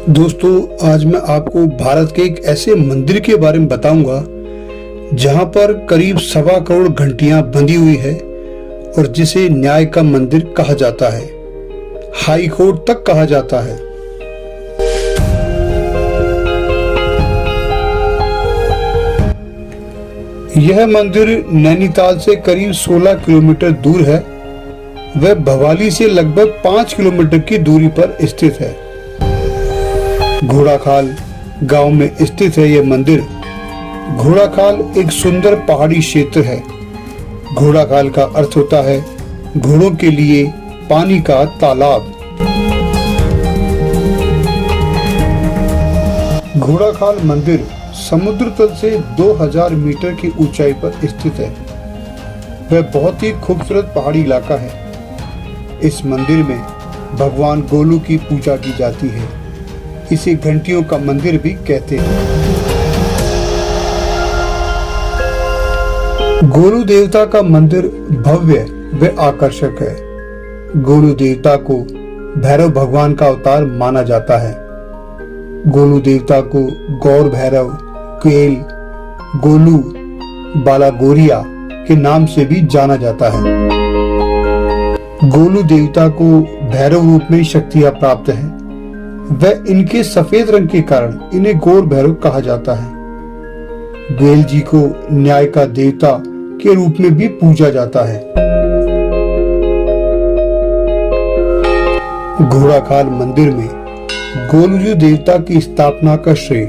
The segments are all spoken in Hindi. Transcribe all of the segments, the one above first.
दोस्तों, आज मैं आपको भारत के एक ऐसे मंदिर के बारे में बताऊंगा जहां पर करीब 1.25 करोड़ घंटियां बंधी हुई है और जिसे न्याय का मंदिर कहा जाता है, हाई कोर्ट तक कहा जाता है। यह मंदिर नैनीताल से करीब 16 किलोमीटर दूर है। वह भवाली से लगभग 5 किलोमीटर की दूरी पर स्थित है। घोड़ाखाल गांव में स्थित है यह मंदिर। घोड़ाखाल एक सुंदर पहाड़ी क्षेत्र है। घोड़ाखाल का अर्थ होता है घोड़ों के लिए पानी का तालाब। घोड़ाखाल मंदिर समुद्र तल से 2000 मीटर की ऊंचाई पर स्थित है। वह बहुत ही खूबसूरत पहाड़ी इलाका है। इस मंदिर में भगवान गोलू की पूजा की जाती है। इसे घंटियों का मंदिर भी कहते हैं। गोलू देवता का मंदिर भव्य व आकर्षक है। गोलू देवता को भैरव भगवान का अवतार माना जाता है। गोलू देवता को गौर भैरव, केल, गोलू, बालागोरिया के नाम से भी जाना जाता है। गोलू देवता को भैरव रूप में शक्तियां प्राप्त है। वह इनके सफेद रंग के कारण इन्हें गौर भैरव कहा जाता है। गेल जी को न्याय का देवता के रूप में भी पूजा जाता है। घोड़ाखाल मंदिर में गोलू देवता की स्थापना का श्रेय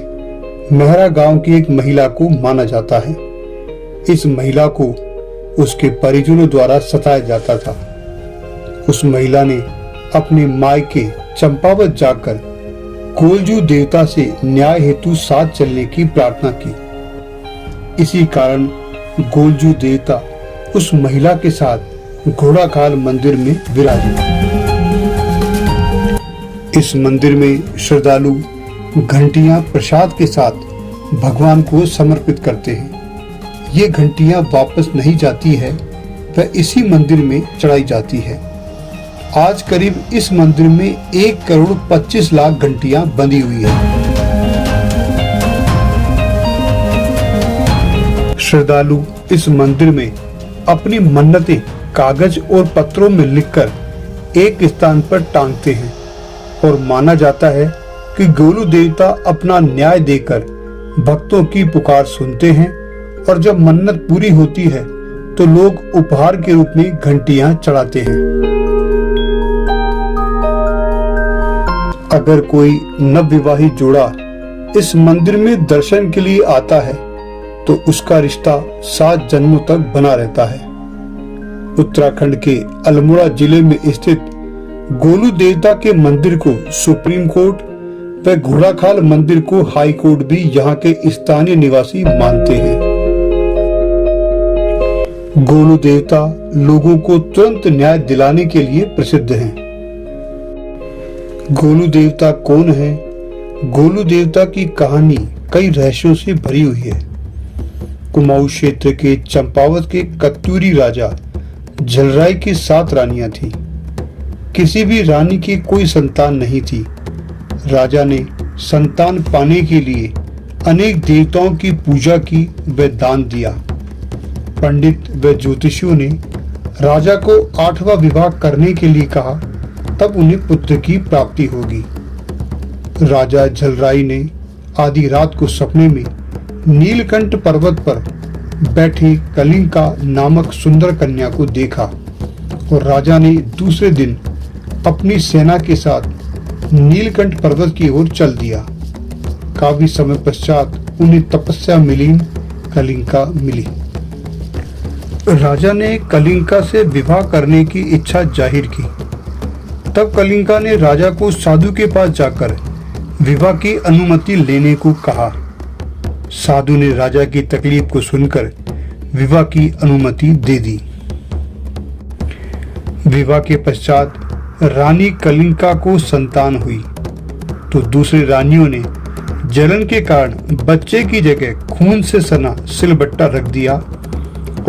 मेहरा गांव की एक महिला को माना जाता है। इस महिला को उसके परिजनों द्वारा सताया जाता था। उस महिला ने अपने मायके चंपावत जाकर गोलजू देवता से न्याय हेतु साथ चलने की प्रार्थना की। इसी कारण गोलजू देवता उस महिला के साथ घोड़ाखाल मंदिर में विराजे। इस मंदिर में श्रद्धालु घंटियां प्रसाद के साथ भगवान को समर्पित करते हैं। ये घंटियां वापस नहीं जाती है, वह इसी मंदिर में चढ़ाई जाती है। आज करीब इस मंदिर में 1 करोड़ 25 लाख घंटियां बंधी हुई है। श्रद्धालु इस मंदिर में अपनी मन्नतें कागज और पत्रों में लिखकर एक स्थान पर टांगते हैं और माना जाता है कि गोलू देवता अपना न्याय देकर भक्तों की पुकार सुनते हैं और जब मन्नत पूरी होती है तो लोग उपहार के रूप में घंटियां चढ़ाते हैं। अगर कोई नवविवाहित जोड़ा इस मंदिर में दर्शन के लिए आता है तो उसका रिश्ता 7 जन्मों तक बना रहता है। उत्तराखंड के अल्मोड़ा जिले में स्थित गोलू देवता के मंदिर को सुप्रीम कोर्ट व घोड़ाखाल मंदिर को हाई कोर्ट भी यहाँ के स्थानीय निवासी मानते हैं। गोलू देवता लोगों को तुरंत न्याय दिलाने के लिए प्रसिद्ध हैं। गोलू देवता कौन है? गोलू देवता की कहानी कई रहस्यों से भरी हुई है। कुमाऊं क्षेत्र के चंपावत के कत्यूरी राजा झलराय की 7 रानियां थीं। किसी भी रानी की कोई संतान नहीं थी। राजा ने संतान पाने के लिए अनेक देवताओं की पूजा की व दान दिया। पंडित व ज्योतिषियों ने राजा को 8वां विवाह करने के लिए कहा, तब उन्हें पुत्र की प्राप्ति होगी। राजा झलराय ने आधी रात को सपने में नीलकंठ पर्वत पर बैठी कलिंका नामक सुंदर कन्या को देखा और राजा ने दूसरे दिन अपनी सेना के साथ नीलकंठ पर्वत की ओर चल दिया। काफी समय पश्चात उन्हें तपस्या मिलीन कलिंका मिली। राजा ने कलिंका से विवाह करने की इच्छा जाहिर की। तब कलिंका ने राजा को साधु के पास जाकर विवाह की अनुमति लेने को कहा। साधु ने राजा की तकलीफ को सुनकर विवाह की अनुमति दे दी। विवाह के पश्चात रानी कलिंका को संतान हुई तो दूसरी रानियों ने जलन के कारण बच्चे की जगह खून से सना सिलबट्टा रख दिया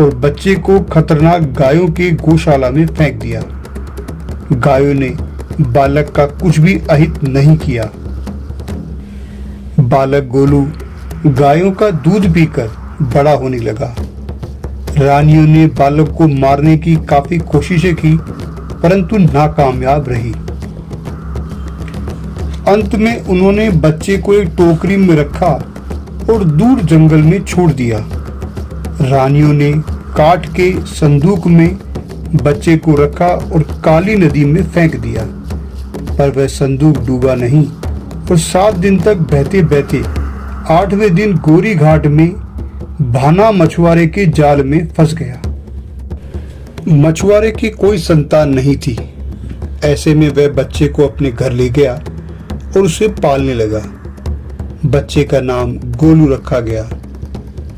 और बच्चे को खतरनाक गायों की गौशाला में फेंक दिया। गायों ने बालक का कुछ भी अहित नहीं किया। बालक गोलू गायों का दूध पीकर बड़ा होने लगा। रानियों ने बालक को मारने की काफी कोशिशें की, परंतु नाकामयाब रही। अंत में उन्होंने बच्चे को एक टोकरी में रखा और दूर जंगल में छोड़ दिया। रानियों ने काठ के संदूक में बच्चे को रखा और काली नदी में फेंक दिया, पर वह संदूक डूबा नहीं और 7 दिन तक बहते बहते 8वें दिन गोरी घाट में भाना मछुआरे के जाल में फंस गया। मछुआरे की कोई संतान नहीं थी। ऐसे में वह बच्चे को अपने घर ले गया और उसे पालने लगा। बच्चे का नाम गोलू रखा गया।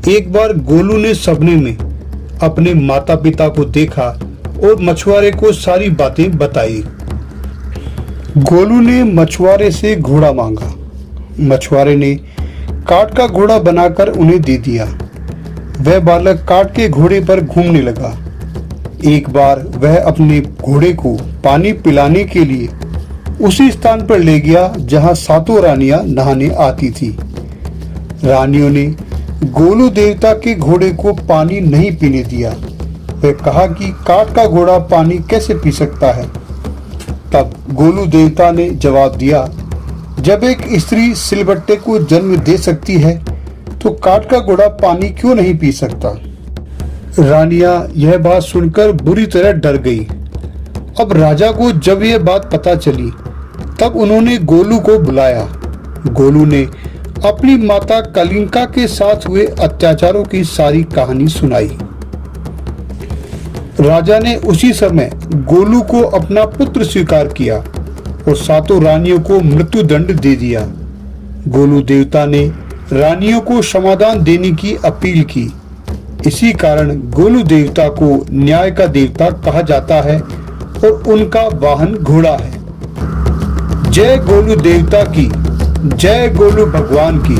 एक बार गोलू ने सपने में अपने माता पिता को देखा और मछुआरे को सारी बातें बताई। गोलू ने मछुआरे से घोड़ा मांगा। मछुआरे ने काठ का घोड़ा बनाकर उन्हें दे दिया। वह बालक काठ के घोड़े पर घूमने लगा। एक बार वह अपने घोड़े को पानी पिलाने के लिए उसी स्थान पर ले गया जहां 7 रानियां नहाने आती थी। रानियों ने गोलू देवता के घोड़े को पानी नहीं पीने दिया। वह कहा कि काठ का घोड़ा पानी कैसे पी सकता है। तब गोलू देवता ने जवाब दिया, जब एक स्त्री सिलबट्टे को जन्म दे सकती है तो काठ का घोड़ा पानी क्यों नहीं पी सकता। रानियां यह बात सुनकर बुरी तरह डर गई। अब राजा को जब यह बात पता चली तब उन्होंने गोलू को बुलाया। गोलू ने अपनी माता कलिंका के साथ हुए अत्याचारों की सारी कहानी सुनाई। राजा ने उसी समय गोलू को अपना पुत्र स्वीकार किया और 7 रानियों को मृत्युदंड दे दिया। गोलू देवता ने रानियों को समाधान देने की अपील की। इसी कारण गोलू देवता को न्याय का देवता कहा जाता है और उनका वाहन घोड़ा है। जय गोलू देवता की, जय गोलू भगवान की।